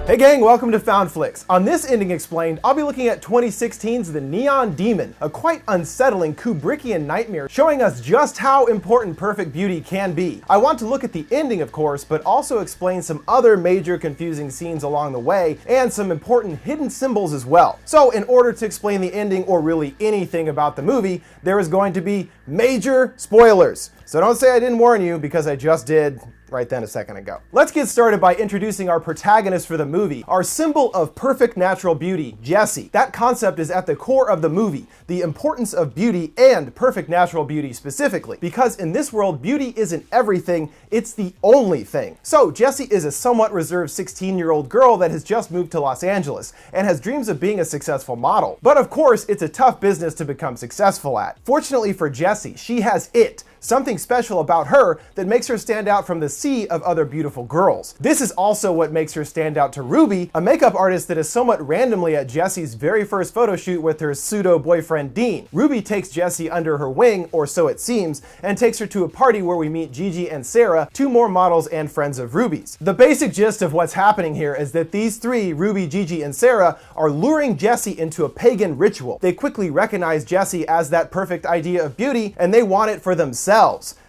Hey gang, welcome to Found Flicks. On this Ending Explained, I'll be looking at 2016's The Neon Demon, a quite unsettling Kubrickian nightmare showing us just how important perfect beauty can be. I want to look at the ending, of course, but also explain some other major confusing scenes along the way and some important hidden symbols as well. So in order to explain the ending or really anything about the movie, there is going to be major spoilers. So don't say I didn't warn you, because I just did right then a second ago. Let's get started by introducing our protagonist for the movie, our symbol of perfect natural beauty, Jessie. That concept is at the core of the movie, the importance of beauty and perfect natural beauty specifically, because in this world, beauty isn't everything, it's the only thing. So Jessie is a somewhat reserved 16-year-old girl that has just moved to Los Angeles and has dreams of being a successful model. But of course, it's a tough business to become successful at. Fortunately for Jessie, she has it. Something special about her that makes her stand out from the sea of other beautiful girls. This is also what makes her stand out to Ruby, a makeup artist that is somewhat randomly at Jessie's very first photo shoot with her pseudo-boyfriend Dean. Ruby takes Jessie under her wing, or so it seems, and takes her to a party where we meet Gigi and Sarah, two more models and friends of Ruby's. The basic gist of what's happening here is that these three, Ruby, Gigi, and Sarah, are luring Jessie into a pagan ritual. They quickly recognize Jessie as that perfect idea of beauty, and they want it for themselves.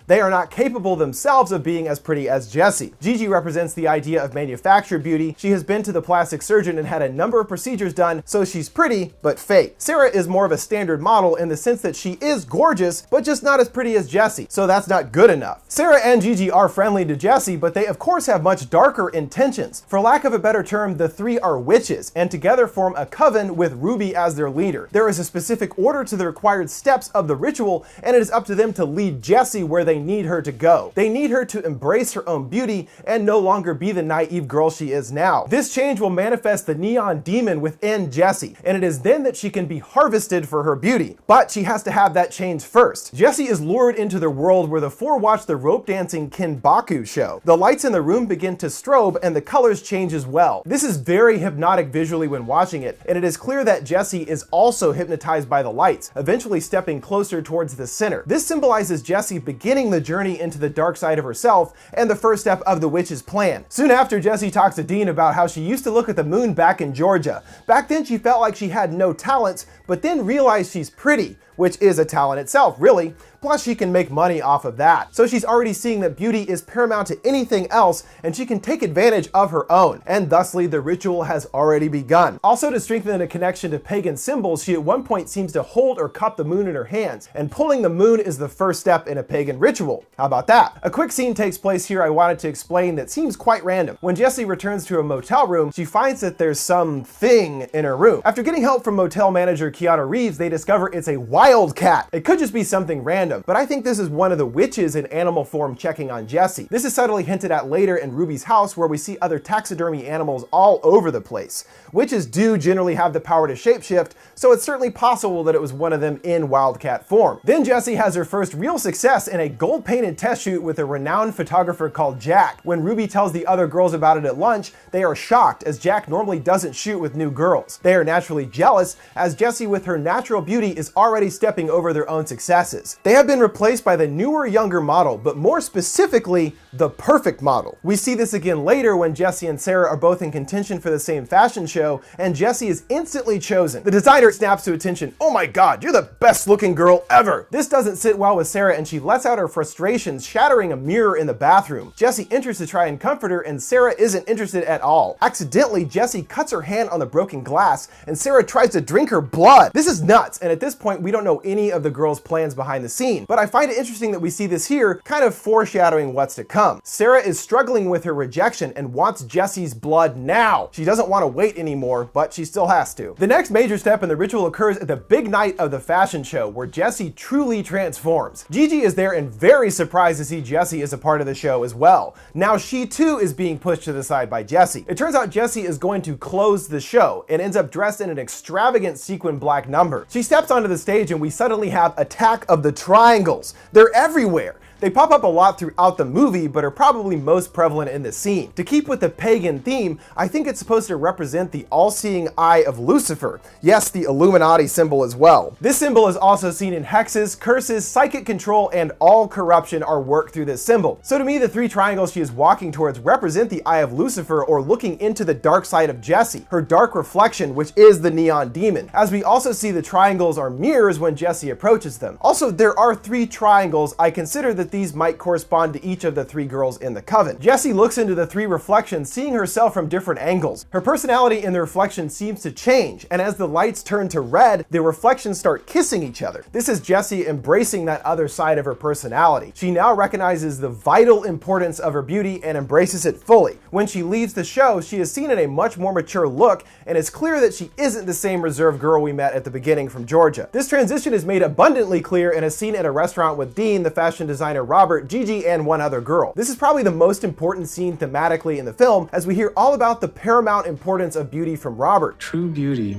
They are not capable themselves of being as pretty as Jessie. Gigi represents the idea of manufactured beauty. She has been to the plastic surgeon and had a number of procedures done, so she's pretty, but fake. Sarah is more of a standard model in the sense that she is gorgeous, but just not as pretty as Jessie, so that's not good enough. Sarah and Gigi are friendly to Jessie, but they of course have much darker intentions. For lack of a better term, the three are witches, and together form a coven with Ruby as their leader. There is a specific order to the required steps of the ritual, and it is up to them to lead Jessie where they need her to go. They need her to embrace her own beauty and no longer be the naive girl she is now. This change will manifest the neon demon within Jessie, and it is then that she can be harvested for her beauty. But she has to have that change first. Jessie is lured into the world where the four watch the rope dancing Kinbaku show. The lights in the room begin to strobe and the colors change as well. This is very hypnotic visually when watching it, and it is clear that Jessie is also hypnotized by the lights, eventually stepping closer towards the center. This symbolizes Jessie beginning the journey into the dark side of herself and the first step of the witch's plan. Soon after, Jessie talks to Dean about how she used to look at the moon back in Georgia. Back then she felt like she had no talents, but then realized she's pretty, which is a talent itself, really. Plus she can make money off of that. So she's already seeing that beauty is paramount to anything else, and she can take advantage of her own. And thusly, the ritual has already begun. Also, to strengthen a connection to pagan symbols, she at one point seems to hold or cup the moon in her hands, and pulling the moon is the first step in a pagan ritual. How about that? A quick scene takes place here I wanted to explain that seems quite random. When Jessie returns to a motel room, she finds that there's something in her room. After getting help from motel manager Keanu Reeves, they discover it's a wildcat. It could just be something random, but I think this is one of the witches in animal form checking on Jessie. This is subtly hinted at later in Ruby's house, where we see other taxidermy animals all over the place. Witches do generally have the power to shapeshift, so it's certainly possible that it was one of them in wildcat form. Then Jessie has her first real success in a gold-painted test shoot with a renowned photographer called Jack. When Ruby tells the other girls about it at lunch, they are shocked, as Jack normally doesn't shoot with new girls. They are naturally jealous, as Jessie with her natural beauty is already stepping over their own successes. They have been replaced by the newer, younger model, but more specifically, the perfect model. We see this again later when Jessie and Sarah are both in contention for the same fashion show, and Jessie is instantly chosen. The designer snaps to attention, "Oh my god, you're the best looking girl ever!" This doesn't sit well with Sarah, and she lets out her frustrations, shattering a mirror in the bathroom. Jessie enters to try and comfort her, and Sarah isn't interested at all. Accidentally, Jessie cuts her hand on the broken glass, and Sarah tries to drink her blood. This is nuts, and at this point, we don't know any of the girls' plans behind the scene, but I find it interesting that we see this here, kind of foreshadowing what's to come. Sarah is struggling with her rejection and wants Jessie's blood now. She doesn't want to wait anymore, but she still has to. The next major step in the ritual occurs at the big night of the fashion show, where Jessie truly transforms. Gigi is there and very surprised to see Jessie is a part of the show as well. Now she too is being pushed to the side by Jessie. It turns out Jessie is going to close the show and ends up dressed in an extravagant sequin black number. She steps onto the stage and we suddenly have Attack of the Triangles. They're everywhere. They pop up a lot throughout the movie, but are probably most prevalent in this scene. To keep with the pagan theme, I think it's supposed to represent the all-seeing eye of Lucifer. Yes, the Illuminati symbol as well. This symbol is also seen in hexes, curses, psychic control, and all corruption are worked through this symbol. So to me, the three triangles she is walking towards represent the eye of Lucifer, or looking into the dark side of Jessie, her dark reflection, which is the neon demon. As we also see, the triangles are mirrors when Jessie approaches them. Also, there are three triangles. I consider that these might correspond to each of the three girls in the coven. Jessie looks into the three reflections, seeing herself from different angles. Her personality in the reflection seems to change, and as the lights turn to red, the reflections start kissing each other. This is Jessie embracing that other side of her personality. She now recognizes the vital importance of her beauty and embraces it fully. When she leaves the show, she is seen in a much more mature look, and it's clear that she isn't the same reserved girl we met at the beginning from Georgia. This transition is made abundantly clear in a scene at a restaurant with Dean, the fashion designer Robert, Gigi, and one other girl. This is probably the most important scene thematically in the film, as we hear all about the paramount importance of beauty from Robert. True beauty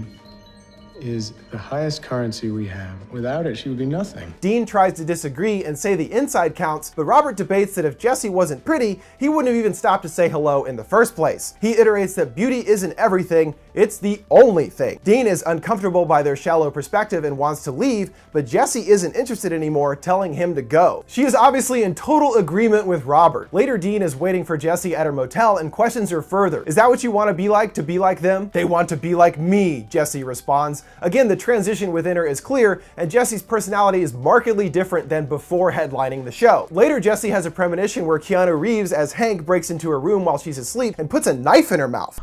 is the highest currency we have. Without it, she would be nothing. Dean tries to disagree and say the inside counts, but Robert debates that if Jessie wasn't pretty, he wouldn't have even stopped to say hello in the first place. He iterates that beauty isn't everything, it's the only thing. Dean is uncomfortable by their shallow perspective and wants to leave, but Jessie isn't interested anymore, telling him to go. She is obviously in total agreement with Robert. Later, Dean is waiting for Jessie at her motel and questions her further. Is that what you want to be like them? They want to be like me, Jessie responds. Again, the transition within her is clear, and Jessie's personality is markedly different than before headlining the show. Later, Jessie has a premonition where Keanu Reeves as Hank breaks into her room while she's asleep and puts a knife in her mouth.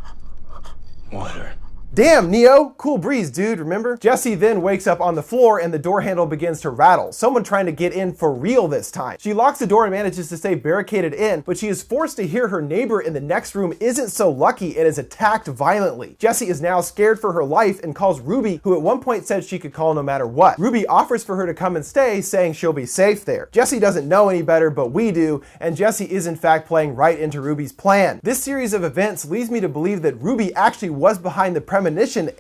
Water. Damn, Neo, cool breeze, dude, remember? Jessie then wakes up on the floor and the door handle begins to rattle. Someone trying to get in for real this time. She locks the door and manages to stay barricaded in, but she is forced to hear her neighbor in the next room isn't so lucky and is attacked violently. Jessie is now scared for her life and calls Ruby, who at one point said she could call no matter what. Ruby offers for her to come and stay, saying she'll be safe there. Jessie doesn't know any better, but we do, and Jessie is in fact playing right into Ruby's plan. This series of events leads me to believe that Ruby actually was behind the premonition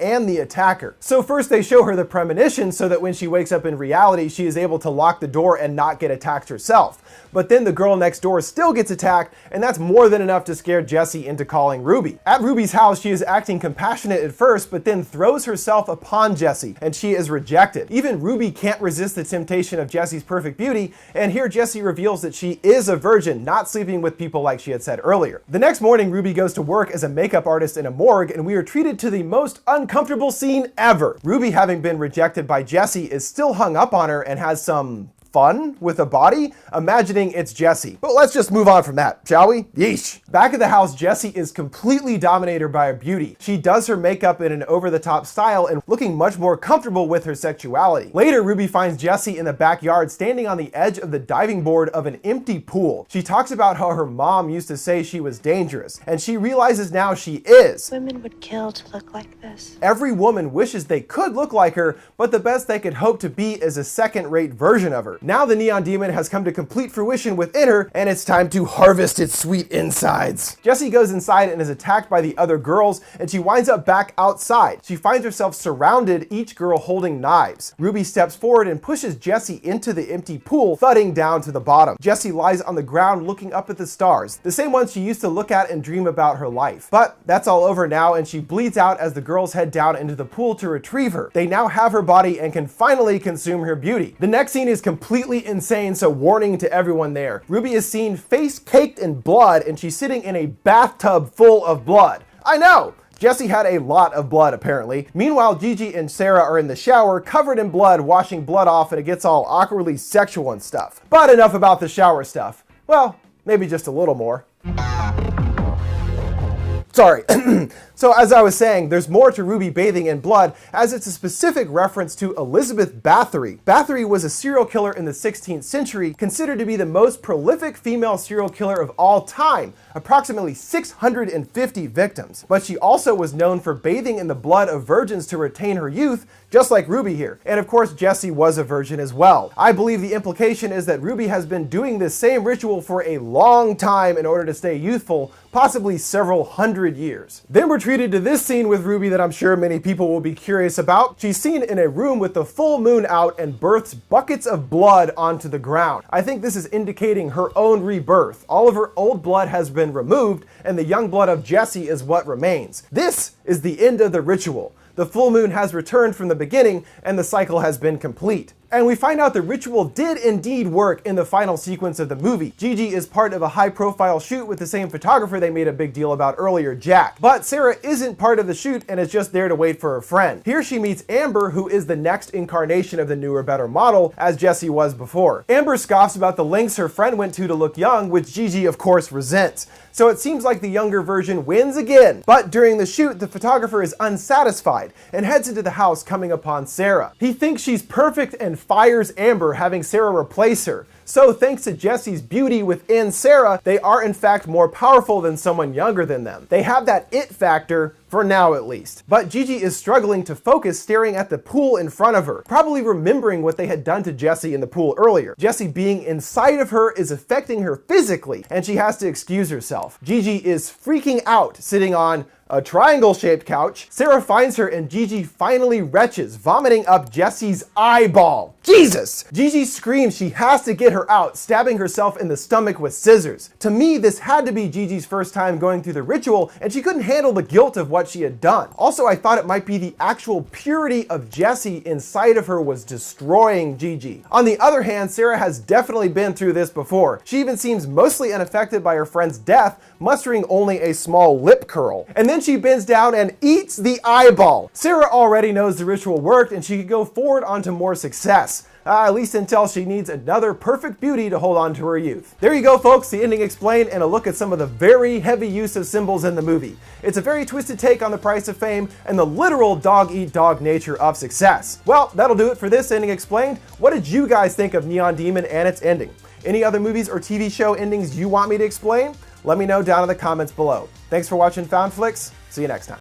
and the attacker. So first they show her the premonition so that when she wakes up in reality, she is able to lock the door and not get attacked herself. But then the girl next door still gets attacked, and that's more than enough to scare Jessie into calling Ruby. At Ruby's house, she is acting compassionate at first, but then throws herself upon Jessie, and she is rejected. Even Ruby can't resist the temptation of Jessie's perfect beauty, and here Jessie reveals that she is a virgin, not sleeping with people like she had said earlier. The next morning, Ruby goes to work as a makeup artist in a morgue, and we are treated to the most uncomfortable scene ever. Ruby, having been rejected by Jessie, is still hung up on her and has some fun with a body, imagining it's Jessie. But let's just move on from that, shall we? Yeesh. Back at the house, Jessie is completely dominated by her beauty. She does her makeup in an over-the-top style and looking much more comfortable with her sexuality. Later, Ruby finds Jessie in the backyard standing on the edge of the diving board of an empty pool. She talks about how her mom used to say she was dangerous, and she realizes now she is. Women would kill to look like this. Every woman wishes they could look like her, but the best they could hope to be is a second-rate version of her. Now the neon demon has come to complete fruition within her, and it's time to harvest its sweet insides. Jessie goes inside and is attacked by the other girls, and she winds up back outside. She finds herself surrounded, each girl holding knives. Ruby steps forward and pushes Jessie into the empty pool, thudding down to the bottom. Jessie lies on the ground looking up at the stars, the same ones she used to look at and dream about her life. But that's all over now, and she bleeds out as the girls head down into the pool to retrieve her. They now have her body and can finally consume her beauty. The next scene is completely insane, so warning to everyone there. Ruby is seen face caked in blood, and she's sitting in a bathtub full of blood. I know! Jessie had a lot of blood, apparently. Meanwhile, Gigi and Sarah are in the shower, covered in blood, washing blood off, and it gets all awkwardly sexual and stuff. But enough about the shower stuff. Well, maybe just a little more. Sorry. So as I was saying, there's more to Ruby bathing in blood, as it's a specific reference to Elizabeth Bathory. Bathory was a serial killer in the 16th century, considered to be the most prolific female serial killer of all time, approximately 650 victims. But she also was known for bathing in the blood of virgins to retain her youth, just like Ruby here. And of course, Jessie was a virgin as well. I believe the implication is that Ruby has been doing this same ritual for a long time in order to stay youthful, possibly several hundred 100 years. Then we're treated to this scene with Ruby that I'm sure many people will be curious about. She's seen in a room with the full moon out and births buckets of blood onto the ground. I think this is indicating her own rebirth. All of her old blood has been removed and the young blood of Jesse is what remains. This is the end of the ritual. The full moon has returned from the beginning and the cycle has been complete. And we find out the ritual did indeed work in the final sequence of the movie. Gigi is part of a high-profile shoot with the same photographer they made a big deal about earlier, Jack. But Sarah isn't part of the shoot and is just there to wait for her friend. Here she meets Amber, who is the next incarnation of the newer, better model, as Jesse was before. Amber scoffs about the lengths her friend went to look young, which Gigi of course resents. So it seems like the younger version wins again. But during the shoot, the photographer is unsatisfied and heads into the house, coming upon Sarah. He thinks she's perfect and fires Amber, having Sarah replace her. So thanks to Jesse's beauty within Sarah, they are in fact more powerful than someone younger than them. They have that it factor, for now at least. But Gigi is struggling to focus, staring at the pool in front of her, probably remembering what they had done to Jesse in the pool earlier. Jesse being inside of her is affecting her physically, and she has to excuse herself. Gigi is freaking out, sitting on a triangle-shaped couch. Sarah finds her and Gigi finally retches, vomiting up Jesse's eyeball. Jesus! Gigi screams she has to get her out, stabbing herself in the stomach with scissors. To me, this had to be Gigi's first time going through the ritual, and she couldn't handle the guilt of what she had done. Also, I thought it might be the actual purity of Jesse inside of her was destroying Gigi. On the other hand, Sarah has definitely been through this before. She even seems mostly unaffected by her friend's death, mustering only a small lip curl. And then she bends down and eats the eyeball. Sarah already knows the ritual worked and she could go forward onto more success. At least until she needs another perfect beauty to hold on to her youth. There you go, folks, the ending explained and a look at some of the very heavy use of symbols in the movie. It's a very twisted take on the price of fame and the literal dog-eat-dog nature of success. Well, that'll do it for this ending explained. What did you guys think of Neon Demon and its ending? Any other movies or TV show endings you want me to explain? Let me know down in the comments below. Thanks for watching Found Flicks. See you next time.